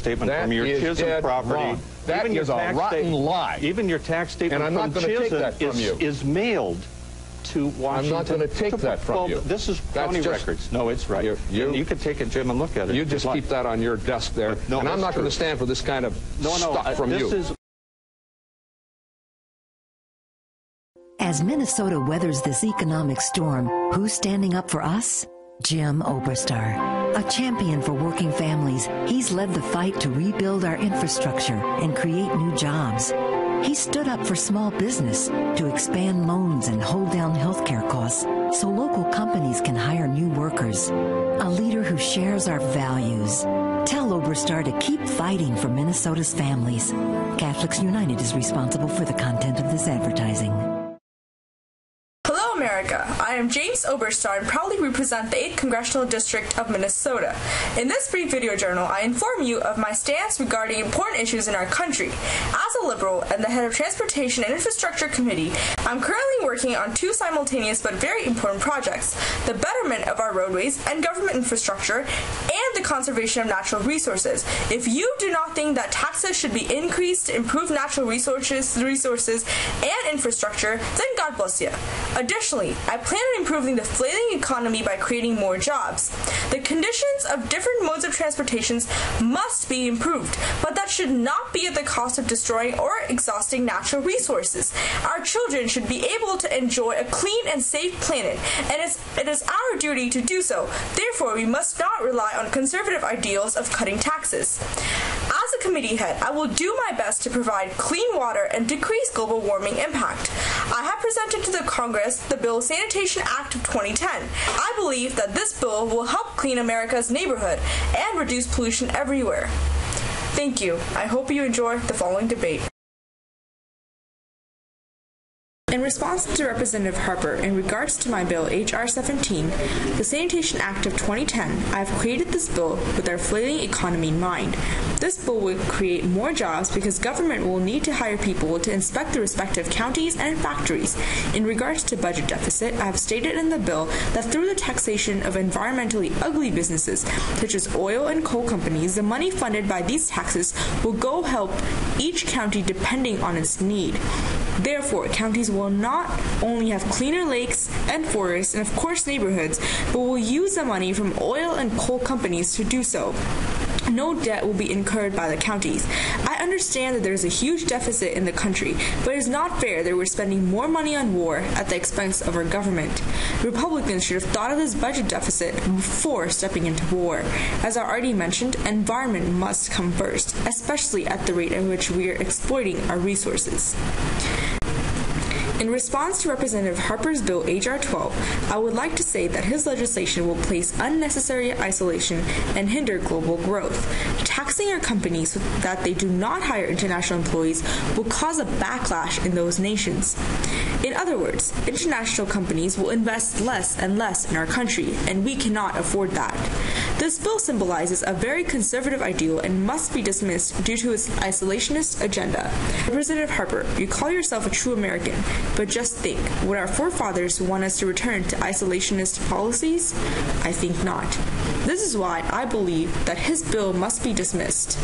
statement That from your is Chisholm dead property. wrong. That Even your is a tax rotten lie. Even your tax statement And I'm from not going to take that Chisholm from you. is mailed to Washington. I'm not going to take that from you. This is county records. No, it's right. You can take it, Jim, and look at it. You just keep that on your desk there. No, and I'm not true. going to stand for this kind of stuff from you. As Minnesota weathers this economic storm, who's standing up for us? Jim Oberstar. A champion for working families, he's led the fight to rebuild our infrastructure and create new jobs. He stood up for small business to expand loans and hold down healthcare costs so local companies can hire new workers. A leader who shares our values. Tell Oberstar to keep fighting for Minnesota's families. Catholics United is responsible for the content of this advertising. Hello, America. I am James Oberstar and proudly represent the 8th Congressional District of Minnesota. In this brief video journal, I inform you of my stance regarding important issues in our country. As a liberal and the head of Transportation and Infrastructure Committee, I'm currently working on two simultaneous but very important projects: the betterment of our roadways and government infrastructure, and the conservation of natural resources. If you do not think that taxes should be increased to improve natural resources and infrastructure, then God bless you. Additionally, I plan on improving the flailing economy by creating more jobs. The conditions of different modes of transportation must be improved, but that should not be at the cost of destroying or exhausting natural resources. Our children should be able to enjoy a clean and safe planet, and it is our duty to do so. Therefore, we must not rely on conservative ideals of cutting taxes. As a committee head, I will do my best to provide clean water and decrease global warming impact. I have presented to the Congress the bill Sanitation Act of 2010. I believe that this bill will help clean America's neighborhood and reduce pollution everywhere. Thank you. I hope you enjoy the following debate. In response to Representative Harper in regards to my bill H.R. 17, the Sanitation Act of 2010, I have created this bill with our flailing economy in mind. This bill will create more jobs because government will need to hire people to inspect the respective counties and factories. In regards to budget deficit, I have stated in the bill that through the taxation of environmentally ugly businesses, such as oil and coal companies, the money funded by these taxes will go help each county depending on its need. Therefore, counties will not only have cleaner lakes and forests and of course neighborhoods, but will use the money from oil and coal companies to do so. No debt will be incurred by the counties. I understand that there is a huge deficit in the country, but it is not fair that we're spending more money on war at the expense of our government. Republicans should have thought of this budget deficit before stepping into war. As I already mentioned, environment must come first, especially at the rate at which we are exploiting our resources. In response to Representative Harper's bill H.R. 12, I would like to say that his legislation will place unnecessary isolation and hinder global growth. Taxing our companies so that they do not hire international employees will cause a backlash in those nations. In other words, international companies will invest less and less in our country, and we cannot afford that. This bill symbolizes a very conservative ideal and must be dismissed due to its isolationist agenda. Representative Harper, you call yourself a true American, but just think, would our forefathers want us to return to isolationist policies? I think not. This is why I believe that his bill must be dismissed.